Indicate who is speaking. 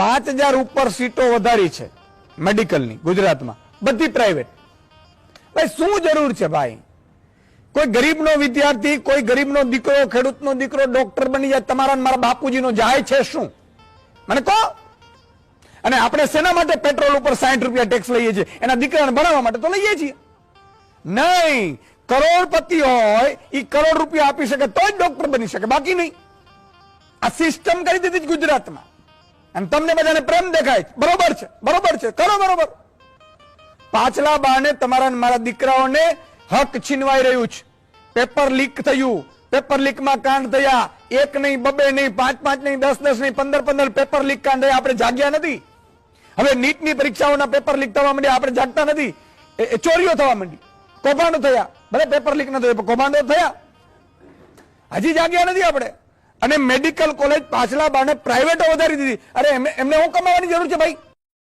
Speaker 1: 5000 ઉપર સીટો વધારી છે મેડિકલની ગુજરાતમાં, બધી પ્રાઇવેટ. ભાઈ શું જરૂર છે ભાઈ? કોઈ ગરીબનો વિદ્યાર્થી, કોઈ ગરીબનો દીકરો, ખેડૂતનો દીકરો ડોક્ટર બની જાય, તમારા મારા બાપુજીનો જાય છે શું? મને કહો. અને આપણે શેના માટે પેટ્રોલ ઉપર 60 રૂપિયા ટેક્સ લઈએ છીએ? એના દીકરાને ભણાવવા માટે તો લઈએ છીએ. નહીં, કરોડપતિ હોય એ કરોડ રૂપિયા આપી શકે તો જ ડોક્ટર બની શકે, બાકી નહીં. આ સિસ્ટમ કરી દીધી ગુજરાતમાં. અને તમને બધાને પ્રેમ દેખાય, બરોબર છે, બરોબર છે, કરો બરોબર. પાછલા બાને તમારા મારા દીકરાઓને હક છીનવાઈ રહ્યું છે. પેપર લીક થયું, પેપર લીકમાં કાંડ થયા, 1 નહીં, 2 નહીં, 5 નહીં, 10 નહીં, 15 પેપર લીક કાંડ થયા. આપણે જાગ્યા નથી. હવે નીટની પરીક્ષાઓના પેપર લીક થવા માંડ્યા, આપણે જાગતા નથી. ચોરીઓ થવા માંડી, કૌભાંડો થયા. ભલે પેપર લીક ન થયું, કૌભાંડો થયા. હજી જાગ્યા નથી આપણે. અને મેડિકલ કોલેજ પાછલા બાને પ્રાઇવેટો વધારી દીધી. અરે એમને શું કમાવાની જરૂર છે ભાઈ?